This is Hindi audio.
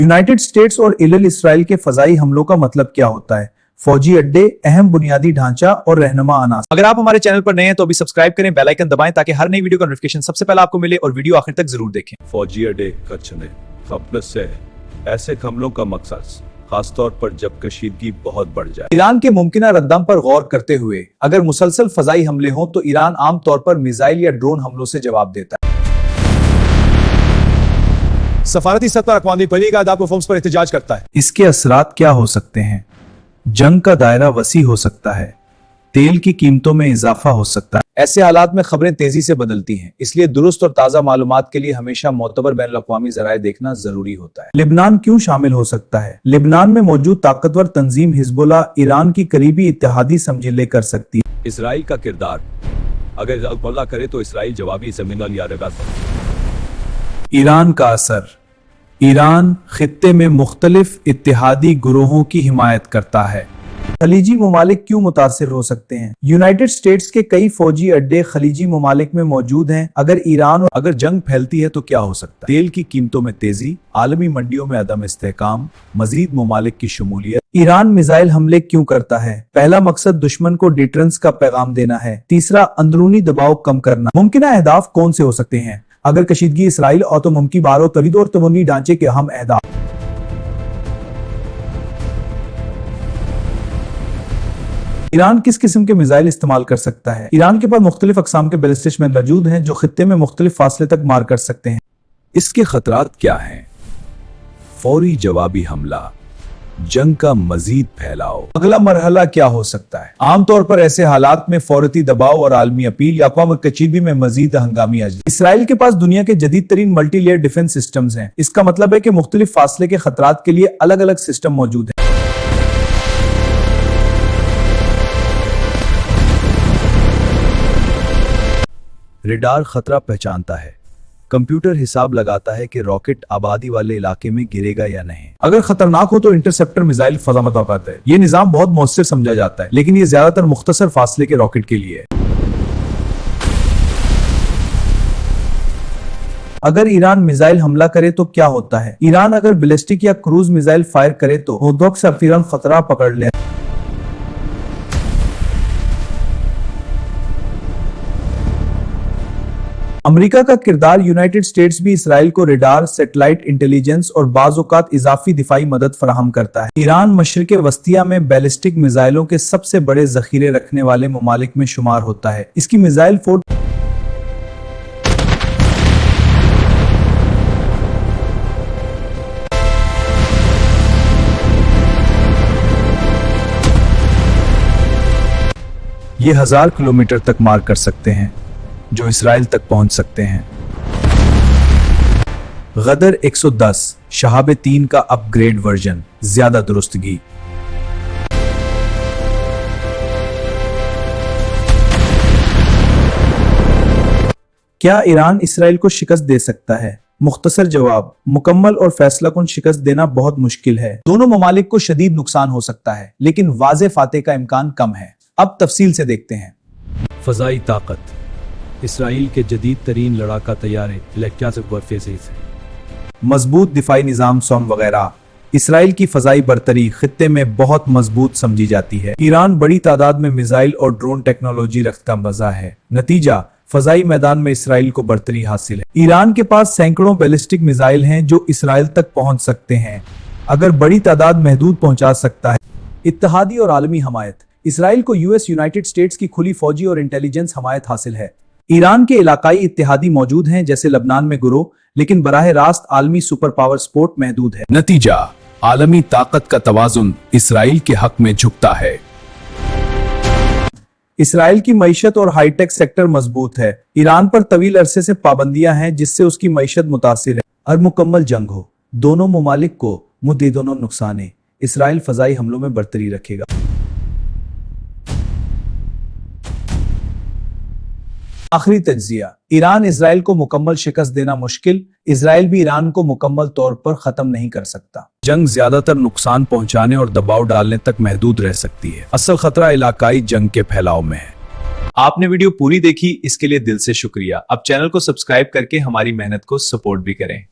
यूनाइटेड स्टेट्स और इसराइल के फजाई हमलों का मतलब क्या होता है? फौजी अड्डे, अहम बुनियादी ढांचा और रहनुमा अनासर। अगर आप हमारे चैनल पर नए हैं तो अभी सब्सक्राइब करें, बेल आइकन दबाएं ताकि हर नई वीडियो का नोटिफिकेशन सबसे पहले आपको मिले और वीडियो आखिर तक जरूर देखें। फौजी अड्डे कचने खपने से ऐसे हमलों का मकसद खासतौर पर जब कशीदगी बहुत बढ़ जाए। ईरान के मुमकिन रद्दम पर गौर करते हुए अगर मुसलसल फजाई हमले हों तो ईरान आमतौर पर मिसाइल या ड्रोन हमलों से जवाब देता है। सफारती सतह पर अक़वामी बनी का आदाब परफॉर्मेंस पर एहतजाज करता है। इसके असरात क्या हो सकते हैं? जंग का दायरा वसी हो सकता है, तेल की कीमतों में इजाफा हो सकता है। ऐसे हालात में खबरें तेजी से बदलती हैं, इसलिए दुरुस्त और ताजा मालूमात के लिए हमेशा मोतबर बैनुल अक़वामी ज़राए देखना जरूरी होता है। लेबनान क्यों शामिल हो सकता है? लेबनान में मौजूद ताकतवर तंजीम हिजबुल्लाह ईरान की करीबी इत्तेहादी समझिले कर सकती है। इसराइल का किरदार, अगर हिजबुल्लाह करे तो इसराइल जवाबी ज़मीन या लगा सकता। ईरान का असर। ईरान खित्ते में मुख्तलिफ इत्तेहादी गुरोहों की हिमायत करता है। खलीजी ममालिक क्यों मुतासिर हो सकते हैं? यूनाइटेड स्टेट्स के कई फौजी अड्डे खलीजी ममालिक में मौजूद हैं। अगर जंग फैलती है तो क्या हो सकता है? तेल की कीमतों में तेजी, आलमी मंडियों में अदम इस्तेहकाम, मजीद ममालिक की शमूलियत। ईरान मिसाइल हमले क्यों करता है? पहला मकसद दुश्मन को डिटरेंस का पैगाम देना है। तीसरा, अंदरूनी दबाव कम करना। मुमकिन अहदाफ कौन से हो सकते हैं? अगर कशीदगी इसराइल और तो मुमकिन बारो तवीद और तमन्नी ढांचे के अहम अहदाफ। ईरान किस किस्म के मिसाइल इस्तेमाल कर सकता है? ईरान के पास मुख्तलिफ अक़साम के बैलिस्टिक मिसाइल मौजूद हैं जो खित्ते में मुख्तलिफ फासले तक मार कर सकते हैं। इसके खतरात क्या हैं? फौरी जवाबी हमला, जंग का मजीद फैलाव। अगला मरहला क्या हो सकता है? आमतौर पर ऐसे हालात में फौरती दबाव और आलमी अपील या अक़वाम कशीदगी में मजीद हंगामी अजली। इसराइल के पास दुनिया के जदीद तरीन मल्टी लेयर डिफेंस सिस्टम्स हैं। इसका मतलब है कि मुख्तलिफ फासले के खतरात के लिए अलग अलग सिस्टम मौजूद हैं। रेडार खतरा पहचानता है, कंप्यूटर हिसाब लगाता है कि रॉकेट आबादी वाले इलाके में गिरेगा या नहीं। अगर खतरनाक हो तो इंटरसेप्टर मिसाइल फजा में पाता है। ये निजाम बहुत मौसर समझा जाता है, लेकिन ये ज्यादातर मुख्तसर फासले के रॉकेट के लिए है। अगर ईरान मिसाइल हमला करे तो क्या होता है? ईरान अगर बैलिस्टिक या क्रूज मिसाइल फायर करे तो हुदूद से फिरन खतरा पकड़ ले। अमेरिका का किरदार। यूनाइटेड स्टेट्स भी इसराइल को रेडार, सैटेलाइट इंटेलिजेंस और बाज़ औक़ात इजाफी दिफाई मदद फराहम करता है। ईरान मशरिक़ वस्तिया में बैलिस्टिक मिसाइलों के सबसे बड़े जखीरे रखने वाले ममालिक में शुमार होता है। इसकी मिसाइल फोर्स ये 1000 किलोमीटर तक मार कर सकते हैं, जो इसराइल तक पहुंच सकते हैं। गदर 110 शहाब 3 का अपग्रेड वर्जन, ज्यादा दुरुस्तगी। क्या ईरान इसराइल को शिकस्त दे सकता है? मुख्तसर जवाब, मुकम्मल और फैसला कुन शिकस्त देना बहुत मुश्किल है। दोनों ममालिक को शदीद नुकसान हो सकता है, लेकिन वाज़े फाते का इम्कान कम है। अब तफसील से देखते हैं। फजाई ताकत। इसराइल के जदीद तरीन लड़ाका तैयारे, मजबूत दिफाई निजाम, सोम वगैरह। इसराइल की फजाई बरतरी खित्ते में बहुत मजबूत समझी जाती है। ईरान बड़ी तादाद में मिसाइल और ड्रोन टेक्नोलॉजी रखता मजा है। नतीजा, फजाई मैदान में इसराइल को बरतरी हासिल है। ईरान के पास सैकड़ों बैलिस्टिक मिसाइल हैं जो इसराइल तक पहुंच सकते हैं, अगर बड़ी तादाद महदूद पहुंचा सकता है। इत्तेहादी और आलमी हमायत। इसराइल को यूएस यूनाइटेड स्टेट्स की खुली फौजी और इंटेलिजेंस हमायत हासिल है। ईरान के इलाकाई इत्तेहादी मौजूद हैं जैसे लबनान में गुरो, लेकिन बराह रास्त आलमी सुपर पावर सपोर्ट महदूद है। नतीजा, आलमी ताकत का तवाजुन इसराइल के हक में झुकता है। इसराइल की मईशत और हाईटेक सेक्टर मजबूत है। ईरान पर तवील अरसे से पाबंदियां हैं जिससे उसकी मईशत मुतासिर है। और मुकम्मल जंग हो, दोनों ममालिक को मुद्दे दोनों नुकसाने, इसराइल फजाई हमलों में बरतरी रखेगा। आखिरी तज्जिया, ईरान इसराइल को मुकम्मल शिकस्त देना मुश्किल, इसराइल भी ईरान को मुकम्मल तौर पर खत्म नहीं कर सकता। जंग ज्यादातर नुकसान पहुंचाने और दबाव डालने तक महदूद रह सकती है। असल खतरा इलाकाई जंग के फैलाव में है। आपने वीडियो पूरी देखी, इसके लिए दिल से शुक्रिया। अब चैनल को सब्सक्राइब करके हमारी मेहनत को सपोर्ट भी करें।